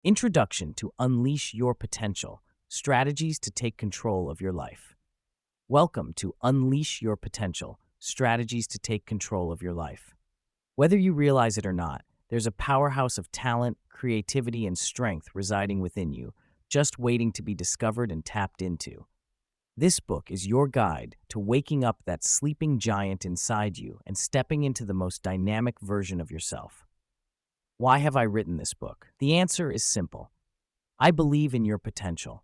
Introduction to Unleash Your Potential: Strategies to Take Control of Your Life. Welcome to Unleash Your Potential: Strategies to Take Control of Your Life. Whether you realize it or not, there's a powerhouse of talent, creativity, and strength residing within you, just waiting to be discovered and tapped into. This book is your guide to waking up that sleeping giant inside you and stepping into the most dynamic version of yourself. Why have I written this book? The answer is simple. I believe in your potential.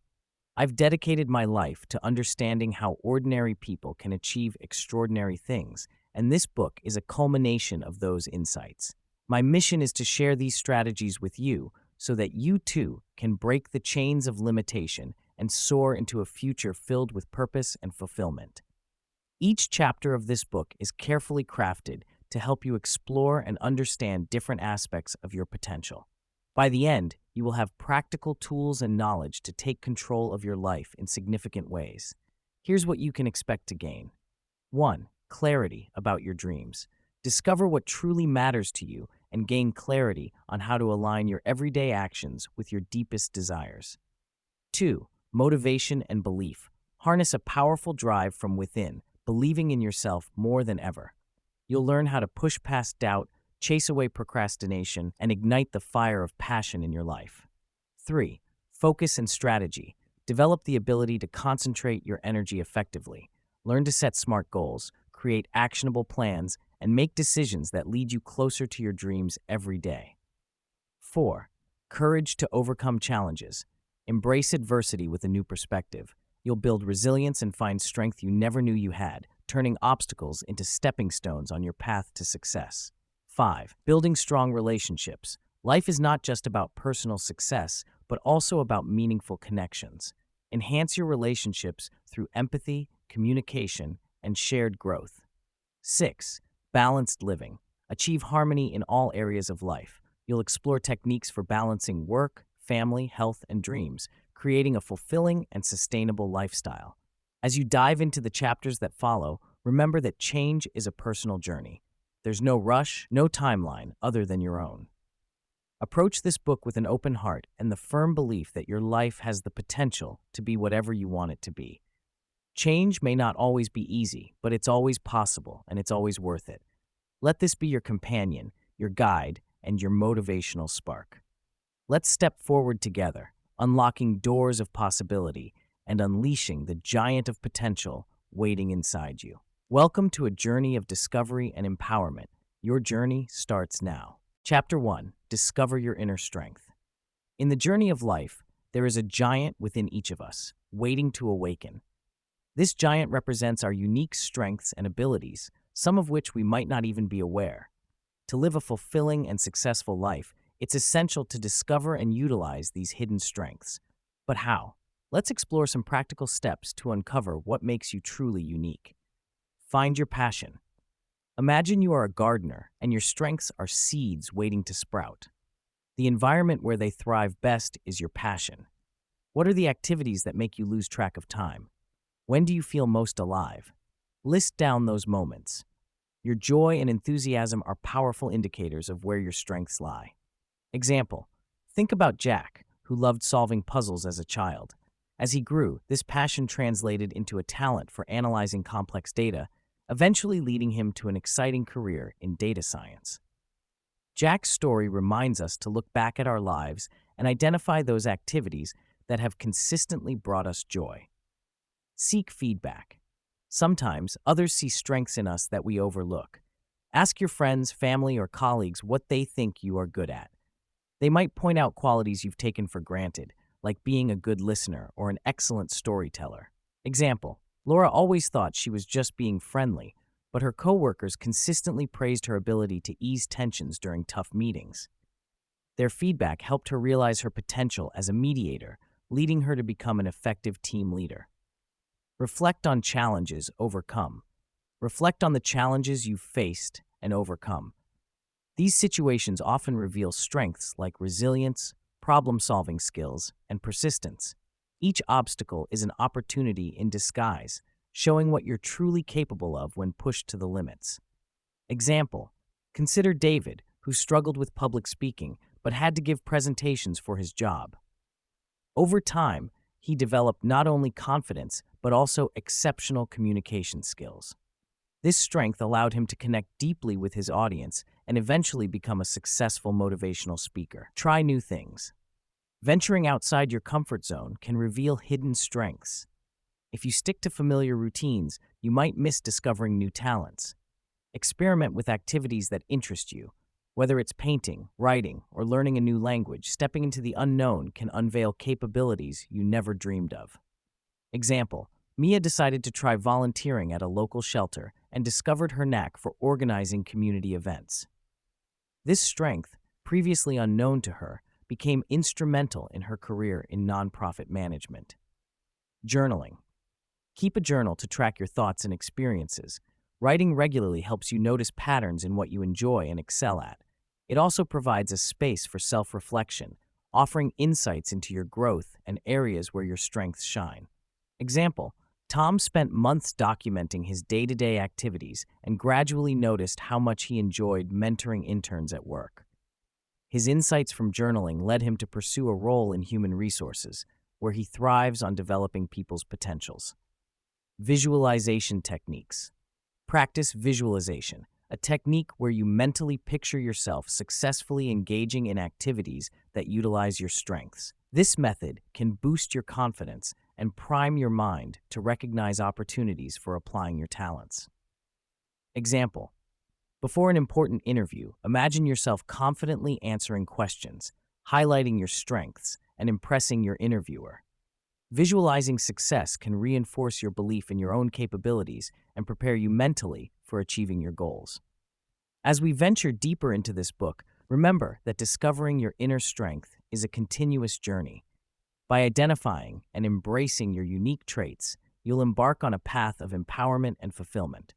I've dedicated my life to understanding how ordinary people can achieve extraordinary things, and this book is a culmination of those insights. My mission is to share these strategies with you so that you too can break the chains of limitation and soar into a future filled with purpose and fulfillment. Each chapter of this book is carefully crafted to help you explore and understand different aspects of your potential. By the end, you will have practical tools and knowledge to take control of your life in significant ways. Here's what you can expect to gain. 1. Clarity about your dreams. Discover what truly matters to you and gain clarity on how to align your everyday actions with your deepest desires. 2. Motivation and belief. Harness a powerful drive from within, believing in yourself more than ever. You'll learn how to push past doubt, chase away procrastination, and ignite the fire of passion in your life. 3. Focus and strategy. Develop the ability to concentrate your energy effectively. Learn to set smart goals, create actionable plans, and make decisions that lead you closer to your dreams every day. 4. Courage to overcome challenges. Embrace adversity with a new perspective. You'll build resilience and find strength you never knew you had, turning obstacles into stepping stones on your path to success. 5. Building strong relationships. Life is not just about personal success, but also about meaningful connections. Enhance your relationships through empathy, communication, and shared growth. 6. Balanced living. Achieve harmony in all areas of life. You'll explore techniques for balancing work, family, health, and dreams, creating a fulfilling and sustainable lifestyle. As you dive into the chapters that follow, remember that change is a personal journey. There's no rush, no timeline other than your own. Approach this book with an open heart and the firm belief that your life has the potential to be whatever you want it to be. Change may not always be easy, but it's always possible and it's always worth it. Let this be your companion, your guide, and your motivational spark. Let's step forward together, unlocking doors of possibility and unleashing the giant of potential waiting inside you. Welcome to a journey of discovery and empowerment. Your journey starts now. Chapter 1. Discover your inner strength. In the journey of life, there is a giant within each of us, waiting to awaken. This giant represents our unique strengths and abilities, some of which we might not even be aware. To live a fulfilling and successful life, it's essential to discover and utilize these hidden strengths. But how? Let's explore some practical steps to uncover what makes you truly unique. Find your passion. Imagine you are a gardener and your strengths are seeds waiting to sprout. The environment where they thrive best is your passion. What are the activities that make you lose track of time? When do you feel most alive? List down those moments. Your joy and enthusiasm are powerful indicators of where your strengths lie. Example: think about Jack, who loved solving puzzles as a child. As he grew, this passion translated into a talent for analyzing complex data, eventually leading him to an exciting career in data science. Jack's story reminds us to look back at our lives and identify those activities that have consistently brought us joy. Seek feedback. Sometimes others see strengths in us that we overlook. Ask your friends, family, or colleagues what they think you are good at. They might point out qualities you've taken for granted, like being a good listener or an excellent storyteller. Example: Laura always thought she was just being friendly, but her coworkers consistently praised her ability to ease tensions during tough meetings. Their feedback helped her realize her potential as a mediator, leading her to become an effective team leader. Reflect on challenges overcome. Reflect on the challenges you've faced and overcome. These situations often reveal strengths like resilience, problem-solving skills, and persistence. Each obstacle is an opportunity in disguise, showing what you're truly capable of when pushed to the limits. Example: consider David, who struggled with public speaking but had to give presentations for his job. Over time, he developed not only confidence, but also exceptional communication skills. This strength allowed him to connect deeply with his audience and eventually become a successful motivational speaker. Try new things. Venturing outside your comfort zone can reveal hidden strengths. If you stick to familiar routines, you might miss discovering new talents. Experiment with activities that interest you. Whether it's painting, writing, or learning a new language, stepping into the unknown can unveil capabilities you never dreamed of. Example: Mia decided to try volunteering at a local shelter and discovered her knack for organizing community events. This strength, previously unknown to her, became instrumental in her career in nonprofit management. Journaling. Keep a journal to track your thoughts and experiences. Writing regularly helps you notice patterns in what you enjoy and excel at. It also provides a space for self-reflection, offering insights into your growth and areas where your strengths shine. Example: Tom spent months documenting his day-to-day activities and gradually noticed how much he enjoyed mentoring interns at work. His insights from journaling led him to pursue a role in human resources, where he thrives on developing people's potentials. Visualization techniques. Practice visualization, a technique where you mentally picture yourself successfully engaging in activities that utilize your strengths. This method can boost your confidence and prime your mind to recognize opportunities for applying your talents. Example: before an important interview, imagine yourself confidently answering questions, highlighting your strengths, and impressing your interviewer. Visualizing success can reinforce your belief in your own capabilities and prepare you mentally for achieving your goals. As we venture deeper into this book, remember that discovering your inner strength is a continuous journey. By identifying and embracing your unique traits, you'll embark on a path of empowerment and fulfillment.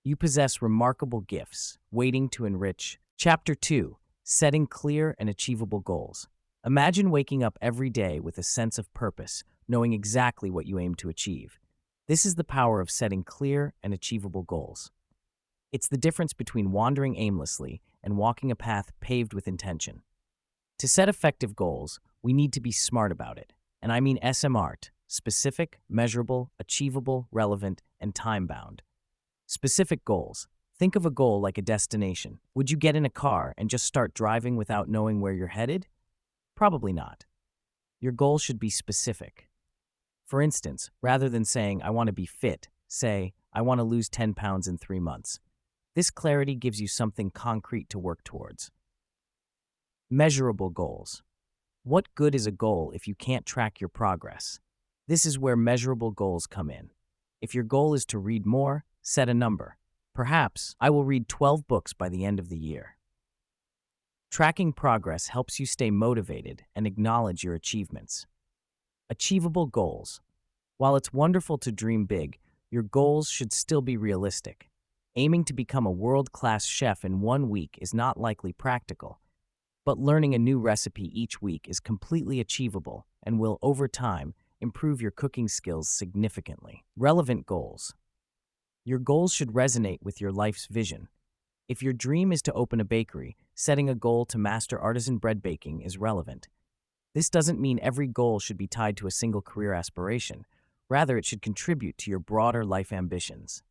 You possess remarkable gifts, waiting to enrich. Chapter 2: Setting Clear and Achievable Goals. Imagine waking up every day with a sense of purpose, knowing exactly what you aim to achieve. This is the power of setting clear and achievable goals. It's the difference between wandering aimlessly and walking a path paved with intention. To set effective goals, we need to be smart about it, and I mean SMART: specific, measurable, achievable, relevant, and time-bound. Specific goals. Think of a goal like a destination. Would you get in a car and just start driving without knowing where you're headed? Probably not. Your goal should be specific. For instance, rather than saying, "I want to be fit," say, "I want to lose 10 pounds in 3 months." This clarity gives you something concrete to work towards. Measurable goals. What good is a goal if you can't track your progress? This is where measurable goals come in. If your goal is to read more, set a number. Perhaps, I will read 12 books by the end of the year. Tracking progress helps you stay motivated and acknowledge your achievements. Achievable goals. While it's wonderful to dream big, your goals should still be realistic. Aiming to become a world-class chef in 1 week is not likely practical, but learning a new recipe each week is completely achievable and will, over time, improve your cooking skills significantly. Relevant goals. Your goals should resonate with your life's vision. If your dream is to open a bakery, setting a goal to master artisan bread baking is relevant. This doesn't mean every goal should be tied to a single career aspiration. Rather, it should contribute to your broader life ambitions.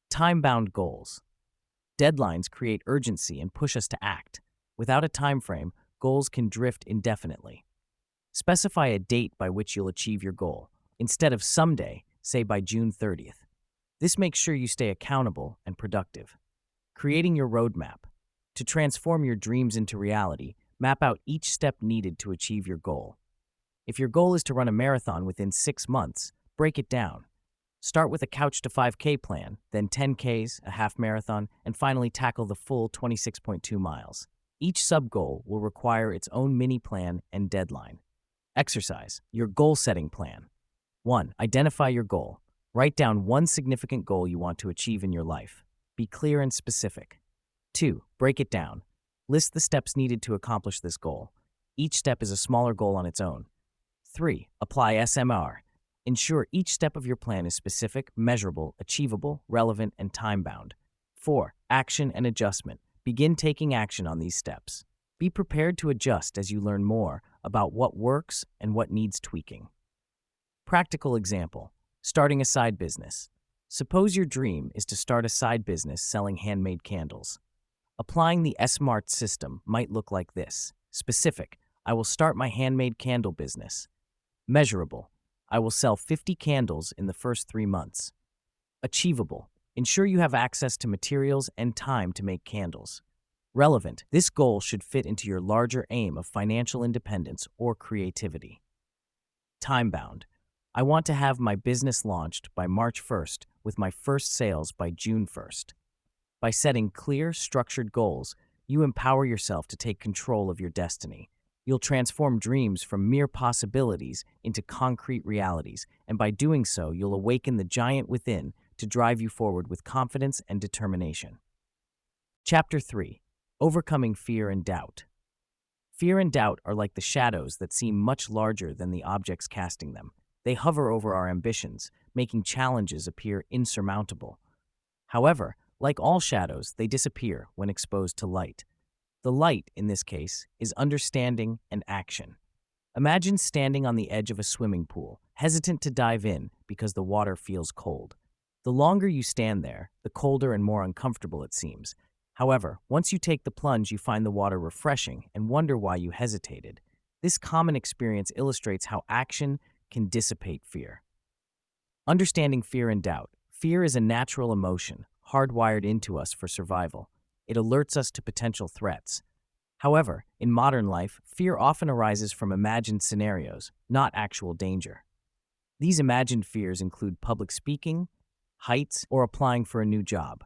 Time-bound goals. Deadlines create urgency and push us to act. Without a time frame, goals can drift indefinitely. Specify a date by which you'll achieve your goal. Instead of someday, say by June 30th. This makes sure you stay accountable and productive. Creating your roadmap. To transform your dreams into reality, map out each step needed to achieve your goal. If your goal is to run a marathon within 6 months, break it down. Start with a couch to 5K plan, then 10Ks, a half marathon, and finally tackle the full 26.2 miles. Each sub-goal will require its own mini plan and deadline. Exercise. Your goal-setting plan. 1. Identify your goal. Write down one significant goal you want to achieve in your life. Be clear and specific. 2. Break it down. List the steps needed to accomplish this goal. Each step is a smaller goal on its own. 3. Apply SMR. Ensure each step of your plan is specific, measurable, achievable, relevant, and time-bound. 4. Action and adjustment. Begin taking action on these steps. Be prepared to adjust as you learn more about what works and what needs tweaking. Practical example: starting a side business. Suppose your dream is to start a side business selling handmade candles. Applying the SMART system might look like this. Specific: I will start my handmade candle business. Measurable: I will sell 50 candles in the first 3 months. Achievable: ensure you have access to materials and time to make candles. Relevant: this goal should fit into your larger aim of financial independence or creativity. Time-bound: I want to have my business launched by March 1st with my first sales by June 1st. By setting clear, structured goals, you empower yourself to take control of your destiny. You'll transform dreams from mere possibilities into concrete realities, and by doing so, you'll awaken the giant within to drive you forward with confidence and determination. Chapter 3: Overcoming Fear and Doubt. Fear and doubt are like the shadows that seem much larger than the objects casting them. They hover over our ambitions, making challenges appear insurmountable. However, like all shadows, they disappear when exposed to light. The light, in this case, is understanding and action. Imagine standing on the edge of a swimming pool, hesitant to dive in because the water feels cold. The longer you stand there, the colder and more uncomfortable it seems. However, once you take the plunge, you find the water refreshing and wonder why you hesitated. This common experience illustrates how action can dissipate fear. Understanding fear and doubt. Fear is a natural emotion, hardwired into us for survival. It alerts us to potential threats. However, in modern life, fear often arises from imagined scenarios, not actual danger. These imagined fears include public speaking, heights, or applying for a new job.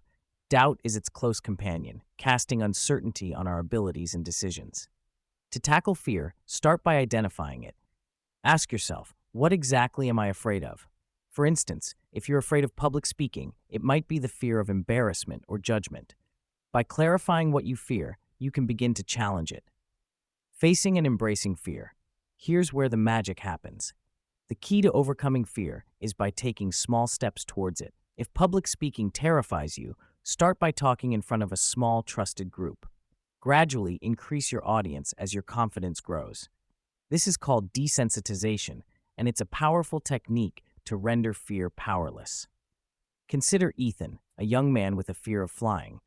Doubt is its close companion, casting uncertainty on our abilities and decisions. To tackle fear, start by identifying it. Ask yourself, what exactly am I afraid of? For instance, if you're afraid of public speaking, it might be the fear of embarrassment or judgment. By clarifying what you fear, you can begin to challenge it. Facing and embracing fear. Here's where the magic happens. The key to overcoming fear is by taking small steps towards it. If public speaking terrifies you, start by talking in front of a small, trusted group. Gradually increase your audience as your confidence grows. This is called desensitization, and it's a powerful technique to render fear powerless. Consider Ethan, a young man with a fear of flying.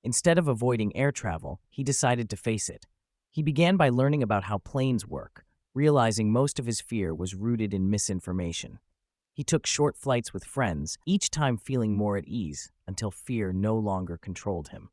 Instead of avoiding air travel, he decided to face it. He began by learning about how planes work, realizing most of his fear was rooted in misinformation. He took short flights with friends, each time feeling more at ease, until fear no longer controlled him.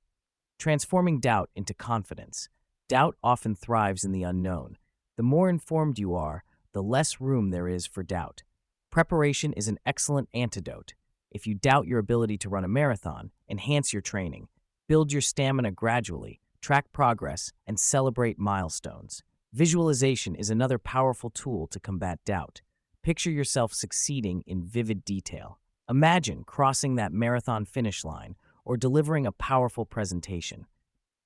Transforming doubt into confidence. Doubt often thrives in the unknown. The more informed you are, the less room there is for doubt. Preparation is an excellent antidote. If you doubt your ability to run a marathon, enhance your training. Build your stamina gradually, track progress, and celebrate milestones. Visualization is another powerful tool to combat doubt. Picture yourself succeeding in vivid detail. Imagine crossing that marathon finish line or delivering a powerful presentation.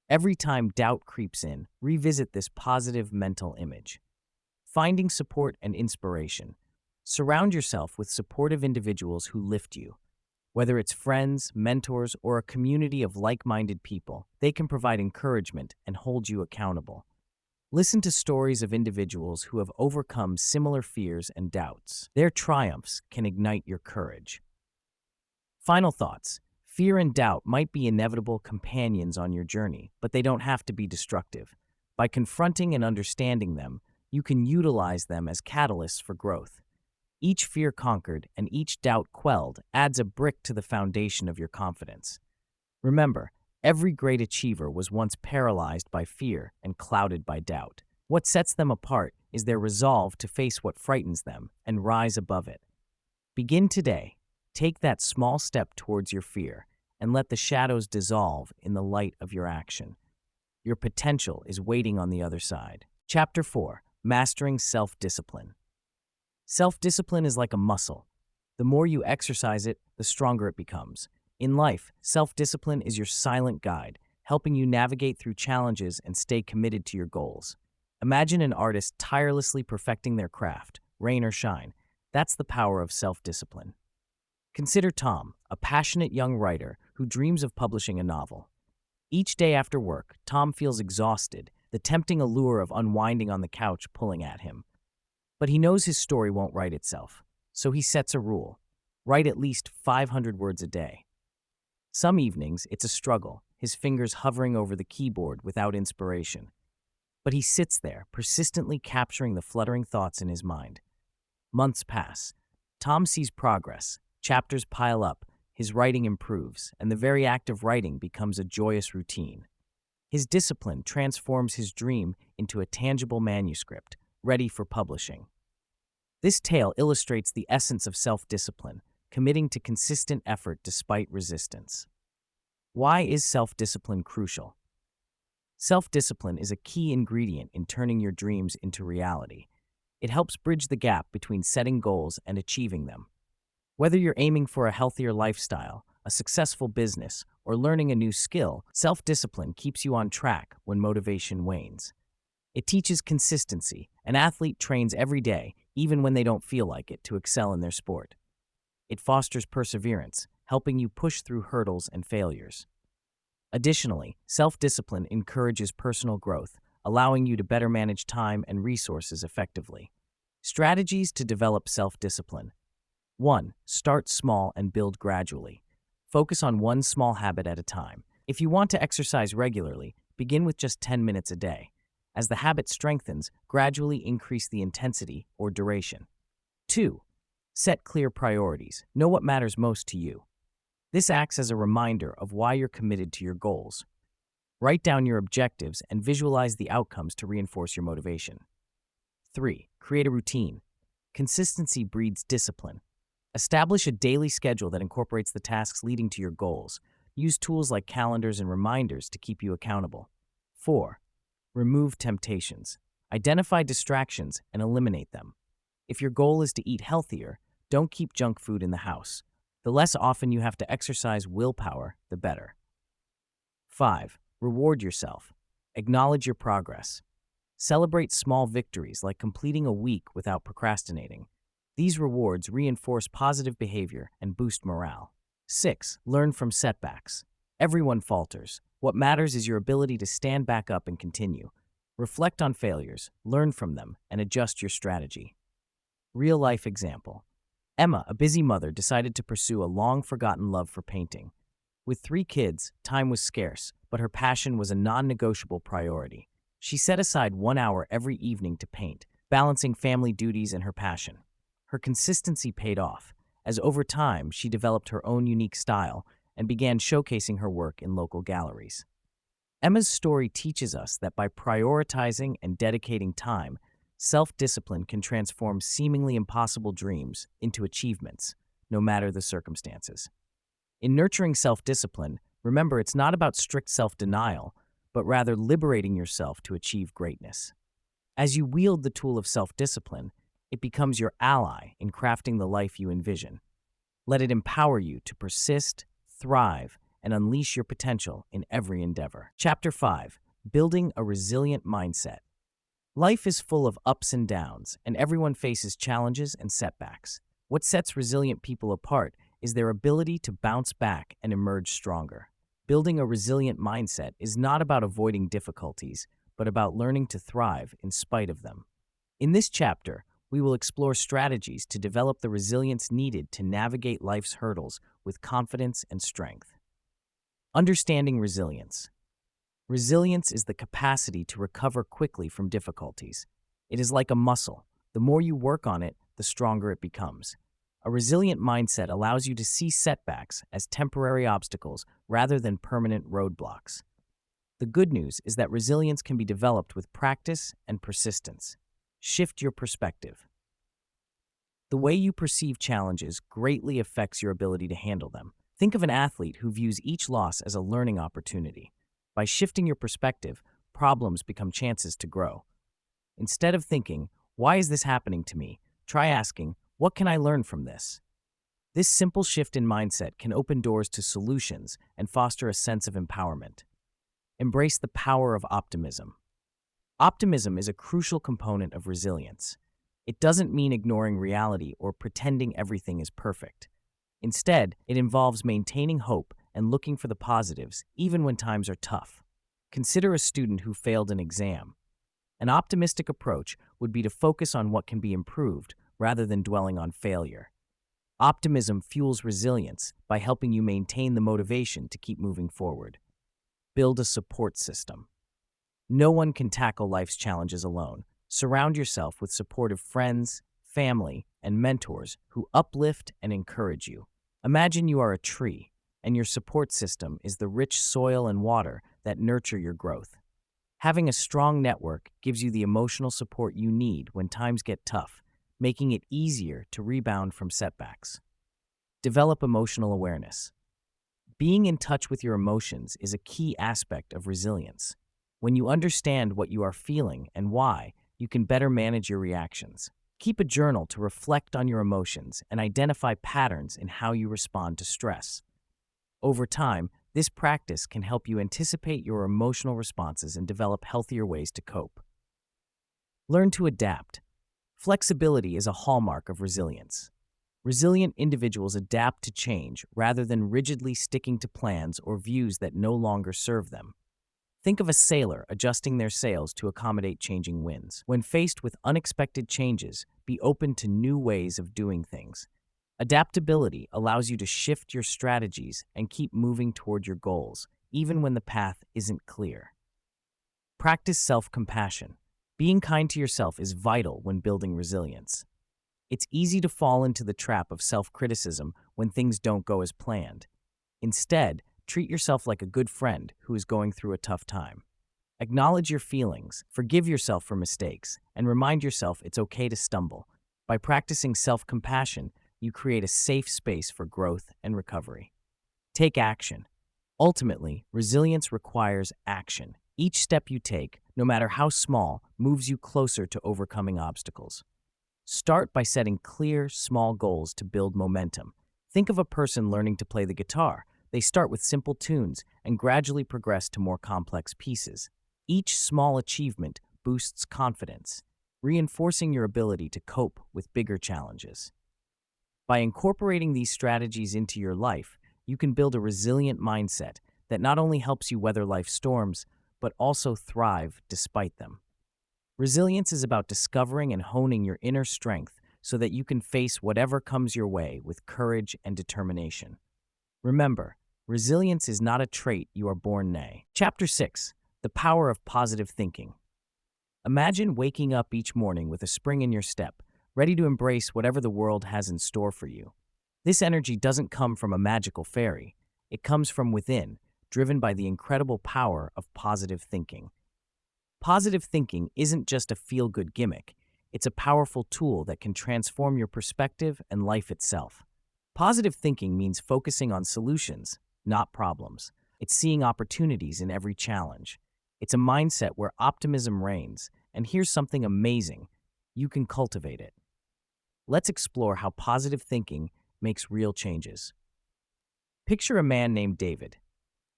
Every time doubt creeps in, revisit this positive mental image. Finding support and inspiration. Surround yourself with supportive individuals who lift you. Whether it's friends, mentors, or a community of like-minded people, they can provide encouragement and hold you accountable. Listen to stories of individuals who have overcome similar fears and doubts. Their triumphs can ignite your courage. Final thoughts. Fear and doubt might be inevitable companions on your journey, but they don't have to be destructive. By confronting and understanding them, you can utilize them as catalysts for growth. Each fear conquered and each doubt quelled adds a brick to the foundation of your confidence. Remember, every great achiever was once paralyzed by fear and clouded by doubt. What sets them apart is their resolve to face what frightens them and rise above it. Begin today. Take that small step towards your fear and let the shadows dissolve in the light of your action. Your potential is waiting on the other side. Chapter 4: Mastering Self-Discipline. Self-discipline is like a muscle. The more you exercise it, the stronger it becomes. In life, self-discipline is your silent guide, helping you navigate through challenges and stay committed to your goals. Imagine an artist tirelessly perfecting their craft, rain or shine. That's the power of self-discipline. Consider Tom, a passionate young writer who dreams of publishing a novel. Each day after work, Tom feels exhausted, the tempting allure of unwinding on the couch pulling at him. But he knows his story won't write itself, so he sets a rule: write at least 500 words a day. Some evenings, it's a struggle, his fingers hovering over the keyboard without inspiration. But he sits there, persistently capturing the fluttering thoughts in his mind. Months pass. Tom sees progress. Chapters pile up, his writing improves, and the very act of writing becomes a joyous routine. His discipline transforms his dream into a tangible manuscript, ready for publishing. This tale illustrates the essence of self-discipline, committing to consistent effort despite resistance. Why is self-discipline crucial? Self-discipline is a key ingredient in turning your dreams into reality. It helps bridge the gap between setting goals and achieving them. Whether you're aiming for a healthier lifestyle, a successful business, or learning a new skill, self-discipline keeps you on track when motivation wanes. It teaches consistency. An athlete trains every day, even when they don't feel like it, to excel in their sport. It fosters perseverance, helping you push through hurdles and failures. Additionally, self-discipline encourages personal growth, allowing you to better manage time and resources effectively. Strategies to develop self-discipline. 1. Start small and build gradually. Focus on one small habit at a time. If you want to exercise regularly, begin with just 10 minutes a day. As the habit strengthens, gradually increase the intensity or duration. 2. Set clear priorities. Know what matters most to you. This acts as a reminder of why you're committed to your goals. Write down your objectives and visualize the outcomes to reinforce your motivation. 3. Create a routine. Consistency breeds discipline. Establish a daily schedule that incorporates the tasks leading to your goals. Use tools like calendars and reminders to keep you accountable. 4. Remove temptations. Identify distractions and eliminate them. If your goal is to eat healthier, don't keep junk food in the house. The less often you have to exercise willpower, the better. 5. Reward yourself. Acknowledge your progress. Celebrate small victories like completing a week without procrastinating. These rewards reinforce positive behavior and boost morale. 6. Learn from setbacks. Everyone falters. What matters is your ability to stand back up and continue. Reflect on failures, learn from them, and adjust your strategy. Real-life example. Emma, a busy mother, decided to pursue a long-forgotten love for painting. With 3 kids, time was scarce, but her passion was a non-negotiable priority. She set aside 1 hour every evening to paint, balancing family duties and her passion. Her consistency paid off, as over time she developed her own unique style and began showcasing her work in local galleries. Emma's story teaches us that by prioritizing and dedicating time, self-discipline can transform seemingly impossible dreams into achievements, no matter the circumstances. In nurturing self-discipline, remember it's not about strict self-denial, but rather liberating yourself to achieve greatness. As you wield the tool of self-discipline, it becomes your ally in crafting the life you envision. Let it empower you to persist, thrive, and unleash your potential in every endeavor. Chapter 5. Building a Resilient Mindset. Life is full of ups and downs, and everyone faces challenges and setbacks. What sets resilient people apart is their ability to bounce back and emerge stronger. Building a resilient mindset is not about avoiding difficulties, but about learning to thrive in spite of them. In this chapter, we will explore strategies to develop the resilience needed to navigate life's hurdles with confidence and strength. Understanding resilience. Resilience is the capacity to recover quickly from difficulties. It is like a muscle. The more you work on it, the stronger it becomes. A resilient mindset allows you to see setbacks as temporary obstacles rather than permanent roadblocks. The good news is that resilience can be developed with practice and persistence. Shift your perspective. The way you perceive challenges greatly affects your ability to handle them. Think of an athlete who views each loss as a learning opportunity. By shifting your perspective, problems become chances to grow. Instead of thinking, "Why is this happening to me?" try asking, "What can I learn from this?" This simple shift in mindset can open doors to solutions and foster a sense of empowerment. Embrace the power of optimism. Optimism is a crucial component of resilience. It doesn't mean ignoring reality or pretending everything is perfect. Instead, it involves maintaining hope and looking for the positives, even when times are tough. Consider a student who failed an exam. An optimistic approach would be to focus on what can be improved rather than dwelling on failure. Optimism fuels resilience by helping you maintain the motivation to keep moving forward. Build a support system. No one can tackle life's challenges alone. Surround yourself with supportive friends, family, and mentors who uplift and encourage you. Imagine you are a tree, and your support system is the rich soil and water that nurture your growth. Having a strong network gives you the emotional support you need when times get tough, making it easier to rebound from setbacks. Develop emotional awareness. Being in touch with your emotions is a key aspect of resilience. When you understand what you are feeling and why, you can better manage your reactions. Keep a journal to reflect on your emotions and identify patterns in how you respond to stress. Over time, this practice can help you anticipate your emotional responses and develop healthier ways to cope. Learn to adapt. Flexibility is a hallmark of resilience. Resilient individuals adapt to change rather than rigidly sticking to plans or views that no longer serve them. Think of a sailor adjusting their sails to accommodate changing winds. When faced with unexpected changes, be open to new ways of doing things. Adaptability allows you to shift your strategies and keep moving toward your goals, even when the path isn't clear. Practice self-compassion. Being kind to yourself is vital when building resilience. It's easy to fall into the trap of self-criticism when things don't go as planned. Instead, treat yourself like a good friend who is going through a tough time. Acknowledge your feelings, forgive yourself for mistakes, and remind yourself it's okay to stumble. By practicing self-compassion, you create a safe space for growth and recovery. Take action. Ultimately, resilience requires action. Each step you take, no matter how small, moves you closer to overcoming obstacles. Start by setting clear, small goals to build momentum. Think of a person learning to play the guitar. They start with simple tunes and gradually progress to more complex pieces. Each small achievement boosts confidence, reinforcing your ability to cope with bigger challenges. By incorporating these strategies into your life, you can build a resilient mindset that not only helps you weather life's storms, but also thrive despite them. Resilience is about discovering and honing your inner strength so that you can face whatever comes your way with courage and determination. Remember, resilience is not a trait you are born nay. Chapter 6. The Power of Positive Thinking. Imagine waking up each morning with a spring in your step, ready to embrace whatever the world has in store for you. This energy doesn't come from a magical fairy. It comes from within, driven by the incredible power of positive thinking. Positive thinking isn't just a feel-good gimmick. It's a powerful tool that can transform your perspective and life itself. Positive thinking means focusing on solutions, not problems. It's seeing opportunities in every challenge. It's a mindset where optimism reigns, and here's something amazing. You can cultivate it. Let's explore how positive thinking makes real changes. Picture a man named David.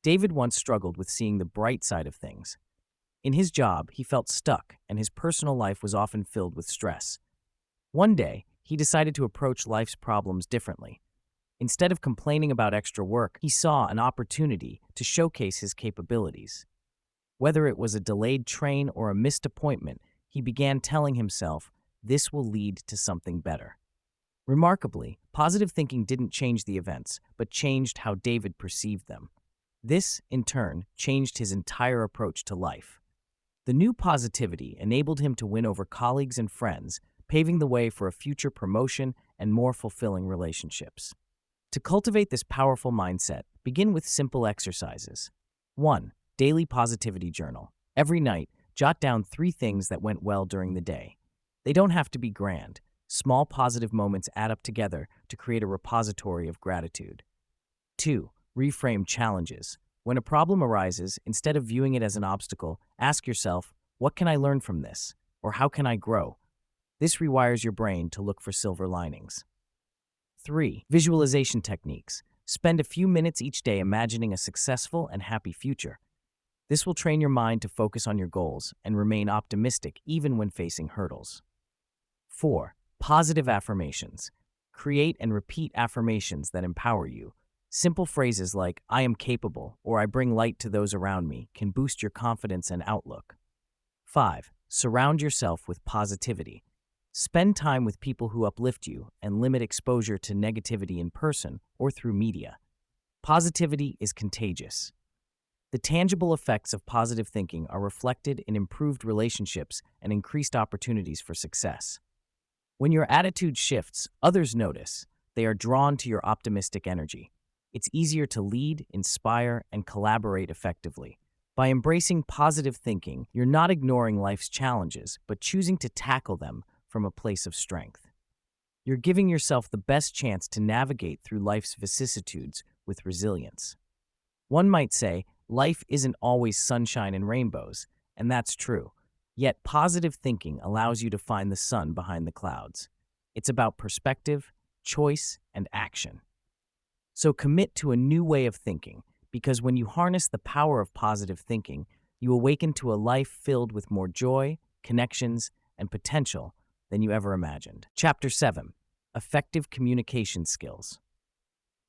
David once struggled with seeing the bright side of things. In his job, he felt stuck, and his personal life was often filled with stress. One day, he decided to approach life's problems differently. Instead of complaining about extra work, he saw an opportunity to showcase his capabilities. Whether it was a delayed train or a missed appointment, he began telling himself, "This will lead to something better." Remarkably, positive thinking didn't change the events, but changed how David perceived them. This, in turn, changed his entire approach to life. The new positivity enabled him to win over colleagues and friends, paving the way for a future promotion and more fulfilling relationships. To cultivate this powerful mindset, begin with simple exercises. 1. Daily Positivity Journal. Every night, jot down 3 things that went well during the day. They don't have to be grand. Small positive moments add up together to create a repository of gratitude. 2. Reframe challenges. When a problem arises, instead of viewing it as an obstacle, ask yourself, what can I learn from this? Or how can I grow? This rewires your brain to look for silver linings. 3. Visualization techniques. Spend a few minutes each day imagining a successful and happy future. This will train your mind to focus on your goals and remain optimistic even when facing hurdles. 4. Positive affirmations. Create and repeat affirmations that empower you. Simple phrases like, I am capable, or I bring light to those around me, can boost your confidence and outlook. 5. Surround yourself with positivity. Spend time with people who uplift you and limit exposure to negativity in person or through media. Positivity is contagious. The tangible effects of positive thinking are reflected in improved relationships and increased opportunities for success. When your attitude shifts, others notice. They are drawn to your optimistic energy. It's easier to lead, inspire, and collaborate effectively. By embracing positive thinking, you're not ignoring life's challenges, but choosing to tackle them from a place of strength. You're giving yourself the best chance to navigate through life's vicissitudes with resilience. One might say, life isn't always sunshine and rainbows, and that's true. Yet positive thinking allows you to find the sun behind the clouds. It's about perspective, choice, and action. So commit to a new way of thinking, because when you harness the power of positive thinking, you awaken to a life filled with more joy, connections, and potential than you ever imagined. Chapter 7. Effective Communication Skills.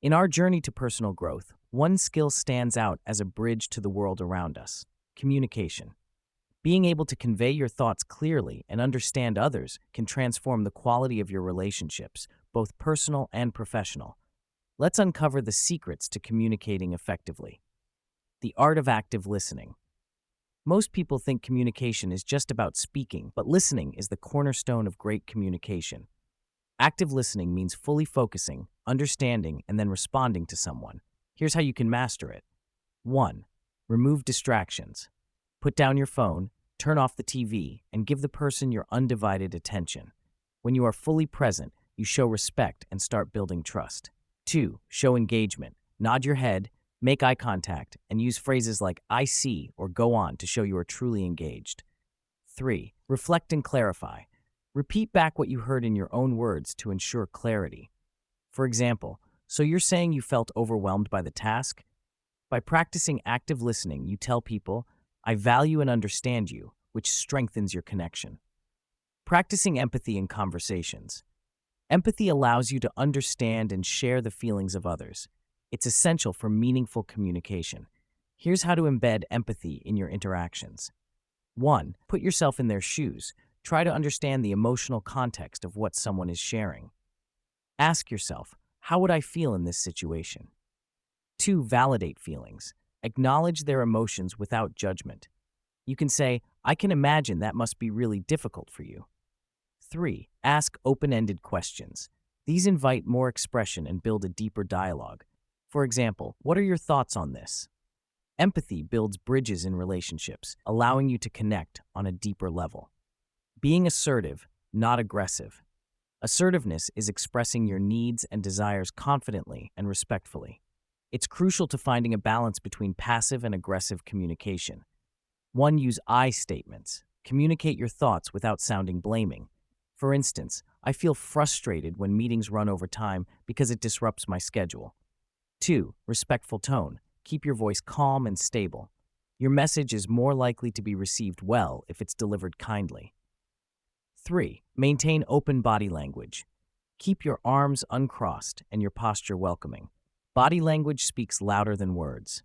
In our journey to personal growth, one skill stands out as a bridge to the world around us: communication. Being able to convey your thoughts clearly and understand others can transform the quality of your relationships, both personal and professional. Let's uncover the secrets to communicating effectively. The art of active listening. Most people think communication is just about speaking, but listening is the cornerstone of great communication. Active listening means fully focusing, understanding, and then responding to someone. Here's how you can master it. 1. Remove distractions. Put down your phone, turn off the TV, and give the person your undivided attention. When you are fully present, you show respect and start building trust. 2. Show engagement. Nod your head, make eye contact, and use phrases like "I see" or "go on" to show you are truly engaged. 3. Reflect and clarify. Repeat back what you heard in your own words to ensure clarity. For example, so you're saying you felt overwhelmed by the task? By practicing active listening, you tell people, I value and understand you, which strengthens your connection. Practicing empathy in conversations. Empathy allows you to understand and share the feelings of others. It's essential for meaningful communication. Here's how to embed empathy in your interactions. 1. Put yourself in their shoes. Try to understand the emotional context of what someone is sharing. Ask yourself, how would I feel in this situation? 2. Validate feelings. Acknowledge their emotions without judgment. You can say, I can imagine that must be really difficult for you. 3. Ask open-ended questions. These invite more expression and build a deeper dialogue. For example, what are your thoughts on this? Empathy builds bridges in relationships, allowing you to connect on a deeper level. Being assertive, not aggressive. Assertiveness is expressing your needs and desires confidently and respectfully. It's crucial to finding a balance between passive and aggressive communication. 1. Use I statements. Communicate your thoughts without sounding blaming. For instance, I feel frustrated when meetings run over time because it disrupts my schedule. 2. Respectful tone. Keep your voice calm and stable. Your message is more likely to be received well if it's delivered kindly. 3. Maintain open body language. Keep your arms uncrossed and your posture welcoming. Body language speaks louder than words.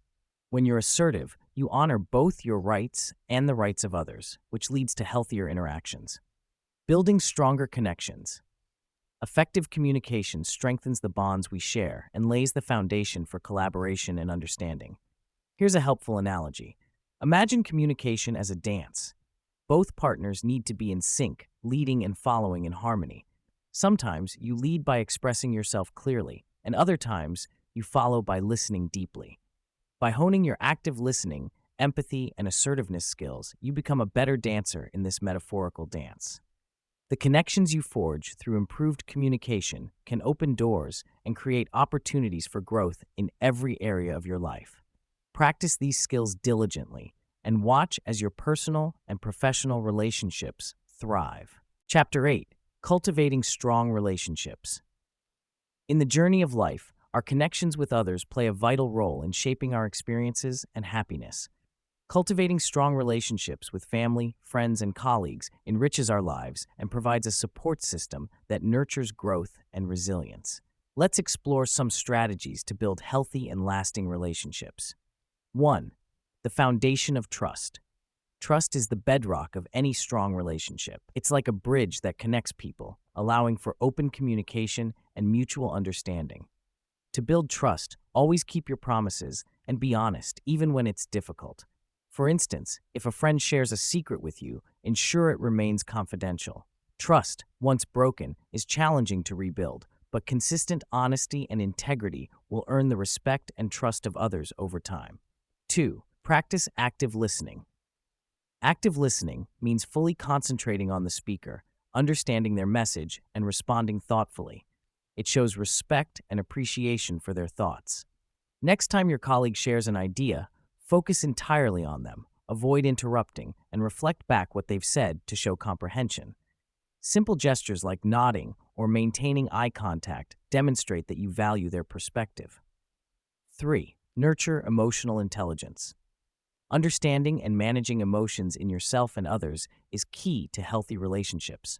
When you're assertive, you honor both your rights and the rights of others, which leads to healthier interactions. Building stronger connections. Effective communication strengthens the bonds we share and lays the foundation for collaboration and understanding. Here's a helpful analogy. Imagine communication as a dance. Both partners need to be in sync, leading and following in harmony. Sometimes you lead by expressing yourself clearly, and other times you follow by listening deeply. By honing your active listening, empathy, and assertiveness skills, you become a better dancer in this metaphorical dance. The connections you forge through improved communication can open doors and create opportunities for growth in every area of your life. Practice these skills diligently and watch as your personal and professional relationships thrive. Chapter 8. Cultivating Strong Relationships. In the journey of life, our connections with others play a vital role in shaping our experiences and happiness. Cultivating strong relationships with family, friends, and colleagues enriches our lives and provides a support system that nurtures growth and resilience. Let's explore some strategies to build healthy and lasting relationships. 1. The foundation of trust. Trust is the bedrock of any strong relationship. It's like a bridge that connects people, allowing for open communication and mutual understanding. To build trust, always keep your promises and be honest, even when it's difficult. For instance, if a friend shares a secret with you, ensure it remains confidential. Trust, once broken, is challenging to rebuild, but consistent honesty and integrity will earn the respect and trust of others over time. 2. Practice active listening. Active listening means fully concentrating on the speaker, understanding their message, and responding thoughtfully. It shows respect and appreciation for their thoughts. Next time your colleague shares an idea, focus entirely on them, avoid interrupting, and reflect back what they've said to show comprehension. Simple gestures like nodding or maintaining eye contact demonstrate that you value their perspective. 3. Nurture emotional intelligence. Understanding and managing emotions in yourself and others is key to healthy relationships.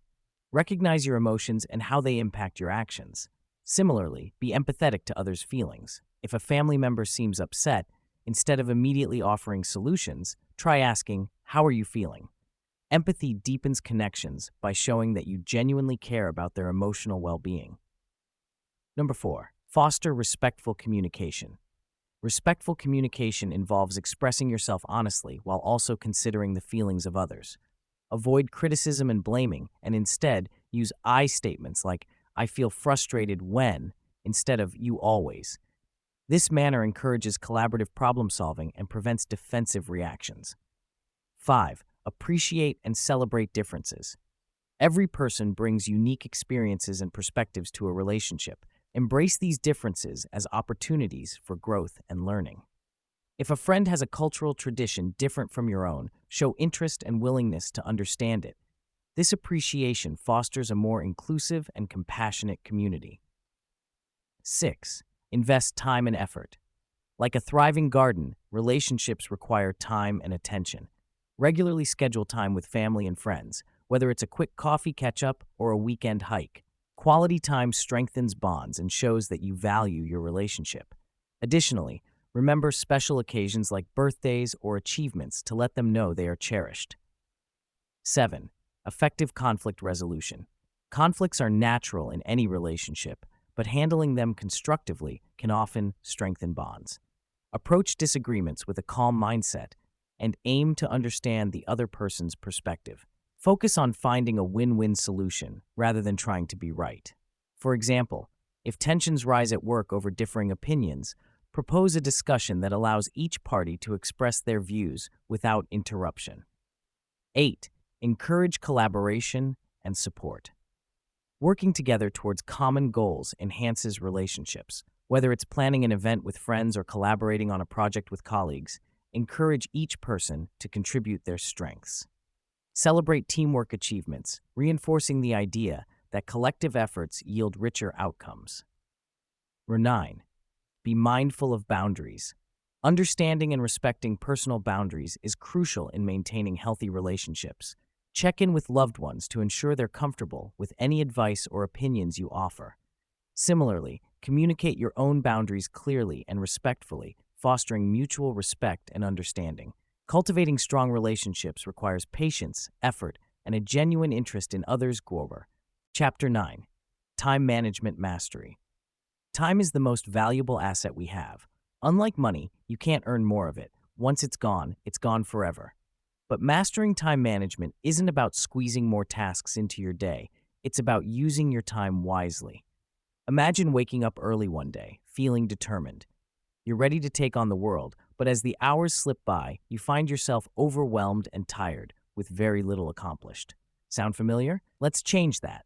Recognize your emotions and how they impact your actions. Similarly, be empathetic to others' feelings. If a family member seems upset, instead of immediately offering solutions, try asking, "How are you feeling?" Empathy deepens connections by showing that you genuinely care about their emotional well-being. 4. Foster respectful communication. Respectful communication involves expressing yourself honestly while also considering the feelings of others. Avoid criticism and blaming, and instead use I statements like, "I feel frustrated when," instead of "you always." This manner encourages collaborative problem solving and prevents defensive reactions. 5. Appreciate and celebrate differences. Every person brings unique experiences and perspectives to a relationship. Embrace these differences as opportunities for growth and learning. If a friend has a cultural tradition different from your own, show interest and willingness to understand it. This appreciation fosters a more inclusive and compassionate community. 6. Invest time and effort. Like a thriving garden, relationships require time and attention. Regularly schedule time with family and friends, whether it's a quick coffee catch-up or a weekend hike. Quality time strengthens bonds and shows that you value your relationship. Additionally, remember special occasions like birthdays or achievements to let them know they are cherished. 7. Effective conflict resolution. Conflicts are natural in any relationship, but handling them constructively can often strengthen bonds. Approach disagreements with a calm mindset and aim to understand the other person's perspective. Focus on finding a win-win solution rather than trying to be right. For example, if tensions rise at work over differing opinions, propose a discussion that allows each party to express their views without interruption. 8. Encourage collaboration and support. Working together towards common goals enhances relationships. Whether it's planning an event with friends or collaborating on a project with colleagues, encourage each person to contribute their strengths. Celebrate teamwork achievements, reinforcing the idea that collective efforts yield richer outcomes. 9. Be mindful of boundaries. Understanding and respecting personal boundaries is crucial in maintaining healthy relationships. Check in with loved ones to ensure they're comfortable with any advice or opinions you offer. Similarly, communicate your own boundaries clearly and respectfully, fostering mutual respect and understanding. Cultivating strong relationships requires patience, effort, and a genuine interest in others' growth. Chapter 9. Time Management Mastery. Time is the most valuable asset we have. Unlike money, you can't earn more of it. Once it's gone forever. But mastering time management isn't about squeezing more tasks into your day. It's about using your time wisely. Imagine waking up early one day, feeling determined. You're ready to take on the world, but as the hours slip by, you find yourself overwhelmed and tired, with very little accomplished. Sound familiar? Let's change that.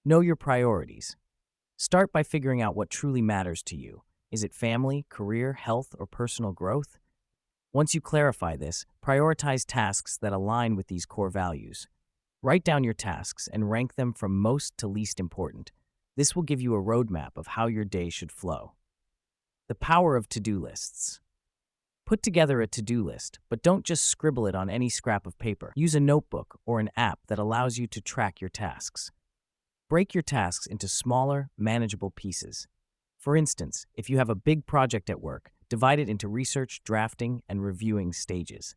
Know your priorities. Start by figuring out what truly matters to you. Is it family, career, health, or personal growth? Once you clarify this, prioritize tasks that align with these core values. Write down your tasks and rank them from most to least important. This will give you a roadmap of how your day should flow. The power of to-do lists. Put together a to-do list, but don't just scribble it on any scrap of paper. Use a notebook or an app that allows you to track your tasks. Break your tasks into smaller, manageable pieces. For instance, if you have a big project at work, divide it into research, drafting, and reviewing stages.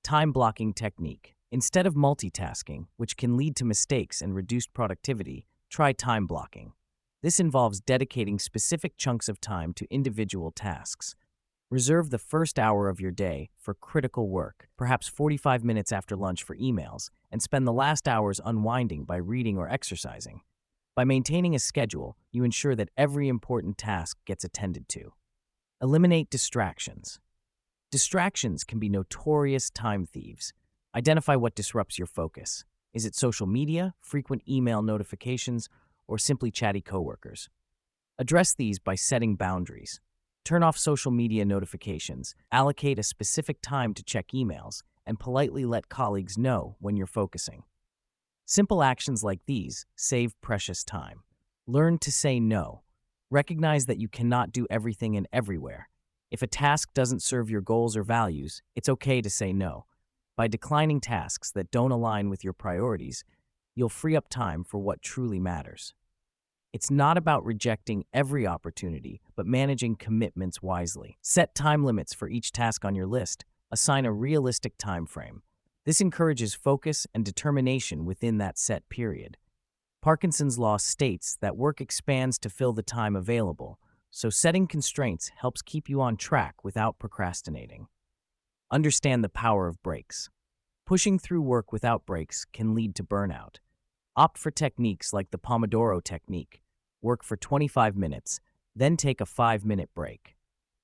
Time blocking technique. Instead of multitasking, which can lead to mistakes and reduced productivity, try time blocking. This involves dedicating specific chunks of time to individual tasks. Reserve the first hour of your day for critical work, perhaps 45 minutes after lunch for emails, and spend the last hours unwinding by reading or exercising. By maintaining a schedule, you ensure that every important task gets attended to. Eliminate distractions. Distractions can be notorious time thieves. Identify what disrupts your focus. Is it social media, frequent email notifications, or simply chatty coworkers? Address these by setting boundaries. Turn off social media notifications, allocate a specific time to check emails, and politely let colleagues know when you're focusing. Simple actions like these save precious time. Learn to say no. Recognize that you cannot do everything and everywhere. If a task doesn't serve your goals or values, it's okay to say no. By declining tasks that don't align with your priorities, you'll free up time for what truly matters. It's not about rejecting every opportunity, but managing commitments wisely. Set time limits for each task on your list. Assign a realistic time frame. This encourages focus and determination within that set period. Parkinson's law states that work expands to fill the time available, so setting constraints helps keep you on track without procrastinating. Understand the power of breaks. Pushing through work without breaks can lead to burnout. Opt for techniques like the Pomodoro technique. Work for 25 minutes, then take a 5-minute break.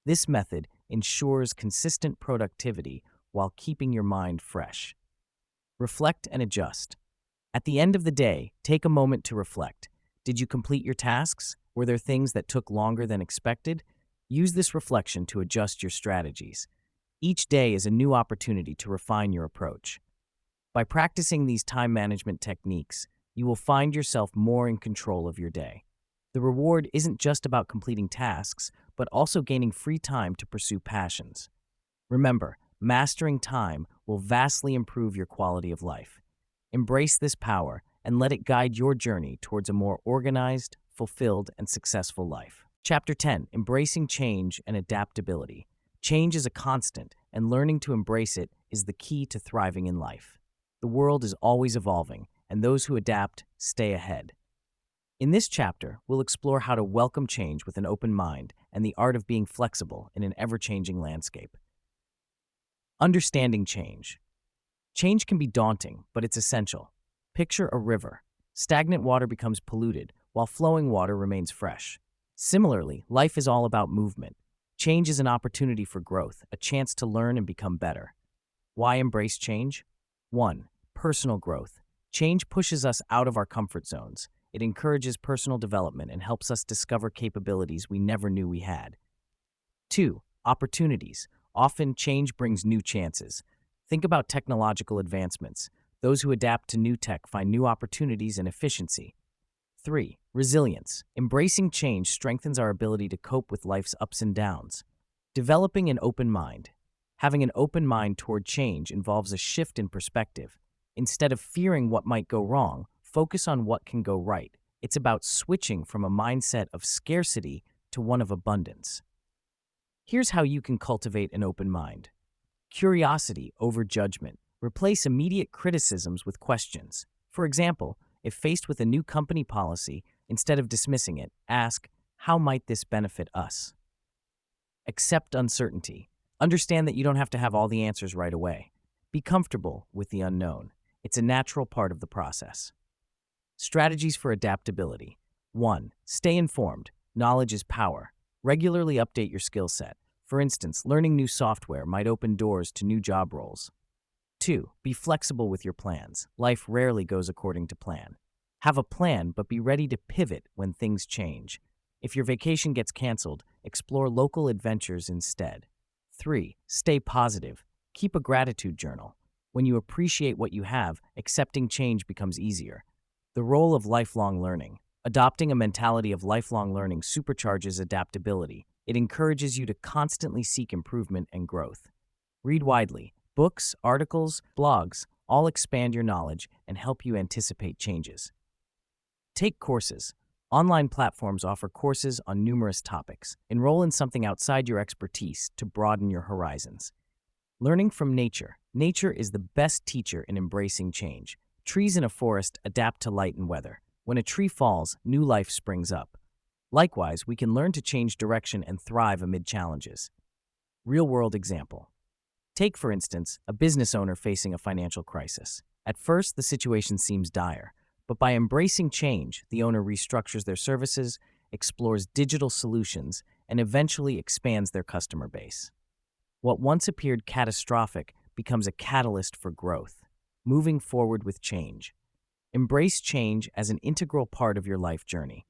This method ensures consistent productivity while keeping your mind fresh. Reflect and adjust. At the end of the day, take a moment to reflect. Did you complete your tasks? Were there things that took longer than expected? Use this reflection to adjust your strategies. Each day is a new opportunity to refine your approach. By practicing these time management techniques, you will find yourself more in control of your day. The reward isn't just about completing tasks, but also gaining free time to pursue passions. Remember, mastering time will vastly improve your quality of life. Embrace this power and let it guide your journey towards a more organized, fulfilled, and successful life. Chapter 10: Embracing Change and Adaptability. Change is a constant, and learning to embrace it is the key to thriving in life. The world is always evolving, and those who adapt stay ahead. In this chapter, we'll explore how to welcome change with an open mind and the art of being flexible in an ever-changing landscape. Understanding change. Change can be daunting, but it's essential. Picture a river. Stagnant water becomes polluted, while flowing water remains fresh. Similarly, life is all about movement. Change is an opportunity for growth, a chance to learn and become better. Why embrace change? 1. Personal growth. Change pushes us out of our comfort zones. It encourages personal development and helps us discover capabilities we never knew we had. 2. Opportunities. Often, change brings new chances. Think about technological advancements. Those who adapt to new tech find new opportunities and efficiency. 3. Resilience. Embracing change strengthens our ability to cope with life's ups and downs. Developing an open mind. Having an open mind toward change involves a shift in perspective. Instead of fearing what might go wrong, focus on what can go right. It's about switching from a mindset of scarcity to one of abundance. Here's how you can cultivate an open mind. Curiosity over judgment. Replace immediate criticisms with questions. For example, if faced with a new company policy, instead of dismissing it, ask, how might this benefit us? Accept uncertainty. Understand that you don't have to have all the answers right away. Be comfortable with the unknown. It's a natural part of the process. Strategies for adaptability. 1. Stay informed. Knowledge is power. Regularly update your skill set. For instance, learning new software might open doors to new job roles. 2. Be flexible with your plans. Life rarely goes according to plan. Have a plan, but be ready to pivot when things change. If your vacation gets canceled, explore local adventures instead. 3. Stay positive. Keep a gratitude journal. When you appreciate what you have, accepting change becomes easier. The role of lifelong learning. Adopting a mentality of lifelong learning supercharges adaptability. It encourages you to constantly seek improvement and growth. Read widely. Books, articles, blogs all expand your knowledge and help you anticipate changes. Take courses. Online platforms offer courses on numerous topics. Enroll in something outside your expertise to broaden your horizons. Learning from nature. Nature is the best teacher in embracing change. Trees in a forest adapt to light and weather. When a tree falls, new life springs up. Likewise, we can learn to change direction and thrive amid challenges. Real-world example. Take, for instance, a business owner facing a financial crisis. At first, the situation seems dire, but by embracing change, the owner restructures their services, explores digital solutions, and eventually expands their customer base. What once appeared catastrophic becomes a catalyst for growth, moving forward with change. Embrace change as an integral part of your life journey.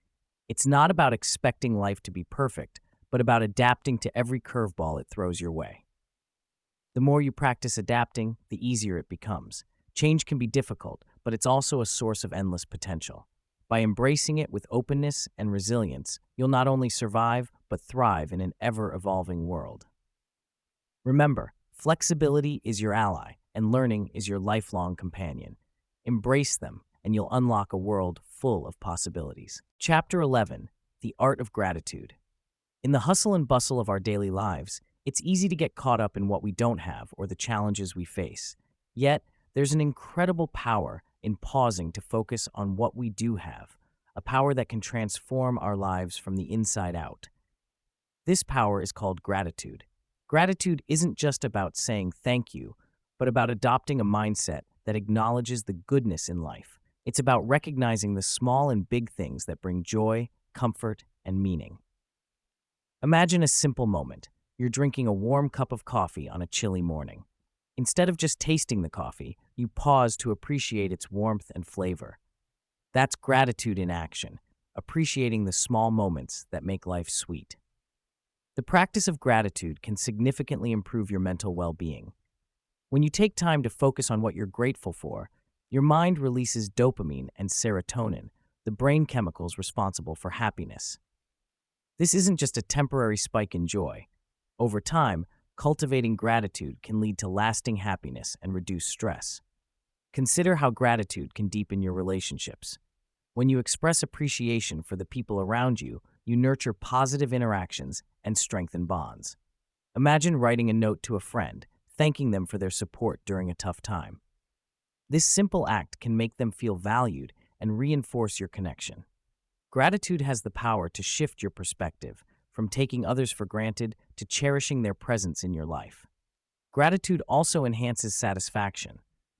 It's not about expecting life to be perfect, but about adapting to every curveball it throws your way. The more you practice adapting, the easier it becomes. Change can be difficult, but it's also a source of endless potential. By embracing it with openness and resilience, you'll not only survive, but thrive in an ever-evolving world. Remember, flexibility is your ally, and learning is your lifelong companion. Embrace them, and you'll unlock a world full of possibilities. Chapter 11: The Art of Gratitude. In the hustle and bustle of our daily lives, it's easy to get caught up in what we don't have or the challenges we face. Yet, there's an incredible power in pausing to focus on what we do have, a power that can transform our lives from the inside out. This power is called gratitude. Gratitude isn't just about saying thank you, but about adopting a mindset that acknowledges the goodness in life. It's about recognizing the small and big things that bring joy, comfort, and meaning. Imagine a simple moment. You're drinking a warm cup of coffee on a chilly morning. Instead of just tasting the coffee, you pause to appreciate its warmth and flavor. That's gratitude in action, appreciating the small moments that make life sweet. The practice of gratitude can significantly improve your mental well-being. When you take time to focus on what you're grateful for, your mind releases dopamine and serotonin, the brain chemicals responsible for happiness. This isn't just a temporary spike in joy. Over time, cultivating gratitude can lead to lasting happiness and reduce stress. Consider how gratitude can deepen your relationships. When you express appreciation for the people around you, you nurture positive interactions and strengthen bonds. Imagine writing a note to a friend, thanking them for their support during a tough time. This simple act can make them feel valued and reinforce your connection. Gratitude has the power to shift your perspective, from taking others for granted to cherishing their presence in your life. Gratitude also enhances satisfaction.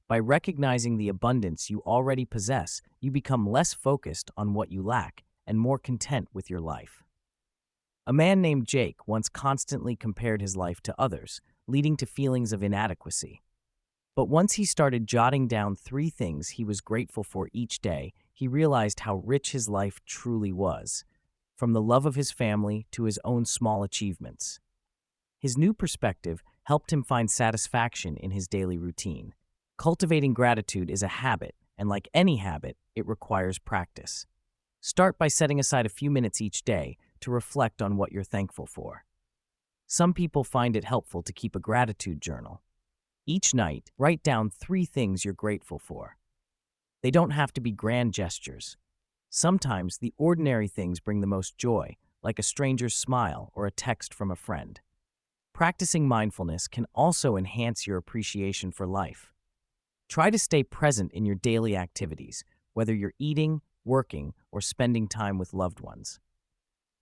By recognizing the abundance you already possess, you become less focused on what you lack and more content with your life. A man named Jake once constantly compared his life to others, leading to feelings of inadequacy. But once he started jotting down 3 things he was grateful for each day, he realized how rich his life truly was, from the love of his family to his own small achievements. His new perspective helped him find satisfaction in his daily routine. Cultivating gratitude is a habit, and like any habit, it requires practice. Start by setting aside a few minutes each day to reflect on what you're thankful for. Some people find it helpful to keep a gratitude journal. Each night, write down 3 things you're grateful for. They don't have to be grand gestures. Sometimes the ordinary things bring the most joy, like a stranger's smile or a text from a friend. Practicing mindfulness can also enhance your appreciation for life. Try to stay present in your daily activities, whether you're eating, working, or spending time with loved ones.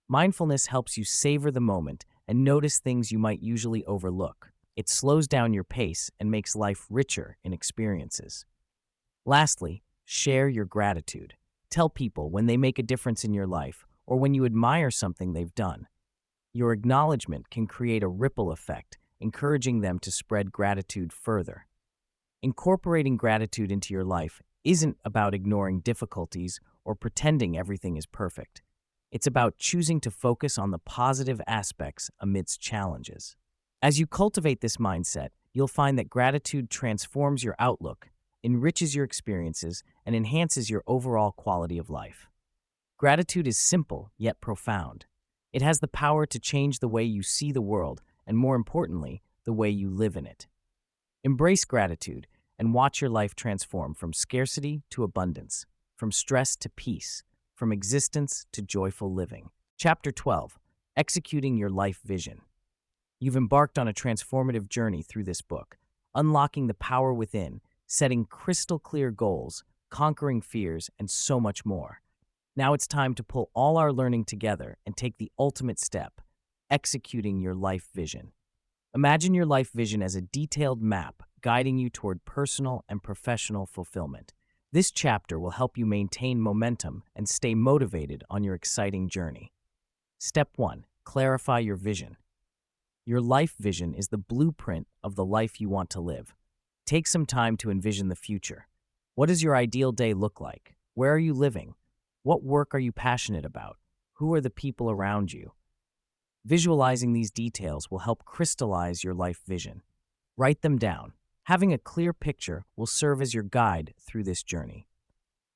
Mindfulness helps you savor the moment and notice things you might usually overlook. It slows down your pace and makes life richer in experiences. Lastly, share your gratitude. Tell people when they make a difference in your life or when you admire something they've done. Your acknowledgement can create a ripple effect, encouraging them to spread gratitude further. Incorporating gratitude into your life isn't about ignoring difficulties or pretending everything is perfect. It's about choosing to focus on the positive aspects amidst challenges. As you cultivate this mindset, you'll find that gratitude transforms your outlook, enriches your experiences, and enhances your overall quality of life. Gratitude is simple yet profound. It has the power to change the way you see the world and, more importantly, the way you live in it. Embrace gratitude and watch your life transform from scarcity to abundance, from stress to peace, from existence to joyful living. Chapter 12, Executing Your Life Vision. You've embarked on a transformative journey through this book, unlocking the power within, setting crystal clear goals, conquering fears, and so much more. Now it's time to pull all our learning together and take the ultimate step, executing your life vision. Imagine your life vision as a detailed map guiding you toward personal and professional fulfillment. This chapter will help you maintain momentum and stay motivated on your exciting journey. Step 1. Clarify your vision. Your life vision is the blueprint of the life you want to live. Take some time to envision the future. What does your ideal day look like? Where are you living? What work are you passionate about? Who are the people around you? Visualizing these details will help crystallize your life vision. Write them down. Having a clear picture will serve as your guide through this journey.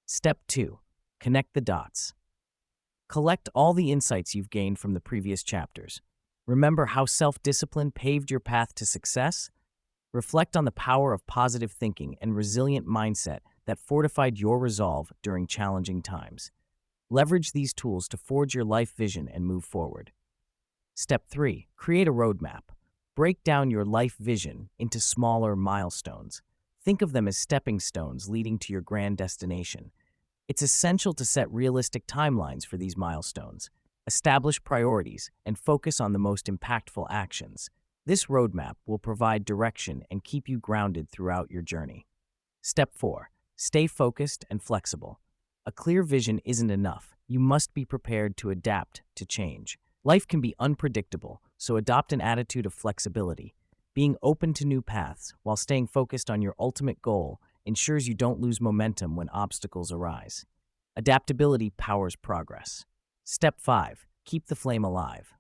Step 2. Connect the dots. Collect all the insights you've gained from the previous chapters. Remember how self-discipline paved your path to success? Reflect on the power of positive thinking and resilient mindset that fortified your resolve during challenging times. Leverage these tools to forge your life vision and move forward. Step 3. Create a roadmap. Break down your life vision into smaller milestones. Think of them as stepping stones leading to your grand destination. It's essential to set realistic timelines for these milestones. Establish priorities and focus on the most impactful actions. This roadmap will provide direction and keep you grounded throughout your journey. Step 4. Stay focused and flexible. A clear vision isn't enough. You must be prepared to adapt to change. Life can be unpredictable, so adopt an attitude of flexibility. Being open to new paths while staying focused on your ultimate goal ensures you don't lose momentum when obstacles arise. Adaptability powers progress. Step 5. Keep the flame alive.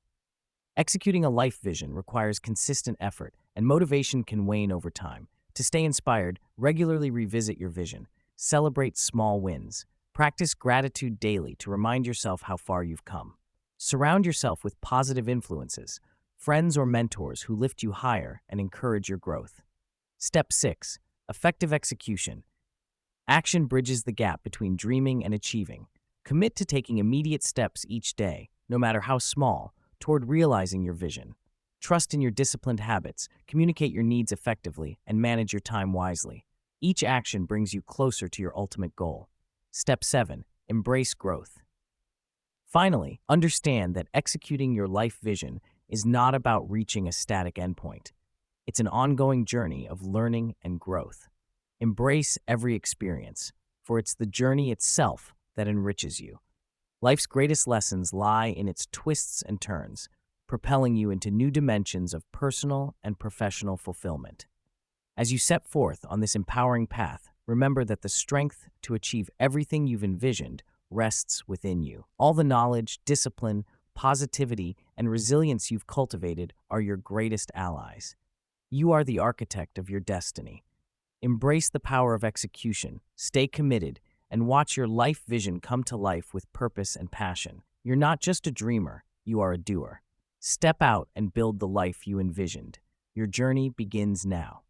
Executing a life vision requires consistent effort, and motivation can wane over time. To stay inspired, regularly revisit your vision. Celebrate small wins. Practice gratitude daily to remind yourself how far you've come. Surround yourself with positive influences, friends or mentors who lift you higher and encourage your growth. Step 6. Effective execution. Action bridges the gap between dreaming and achieving. Commit to taking immediate steps each day, no matter how small, toward realizing your vision. Trust in your disciplined habits, communicate your needs effectively, and manage your time wisely. Each action brings you closer to your ultimate goal. Step 7. Embrace growth. Finally, understand that executing your life vision is not about reaching a static endpoint. It's an ongoing journey of learning and growth. Embrace every experience, for it's the journey itself that enriches you. Life's greatest lessons lie in its twists and turns, propelling you into new dimensions of personal and professional fulfillment. As you set forth on this empowering path, remember that the strength to achieve everything you've envisioned rests within you. All the knowledge, discipline, positivity, and resilience you've cultivated are your greatest allies. You are the architect of your destiny. Embrace the power of execution, stay committed, and watch your life vision come to life with purpose and passion. You're not just a dreamer, you are a doer. Step out and build the life you envisioned. Your journey begins now.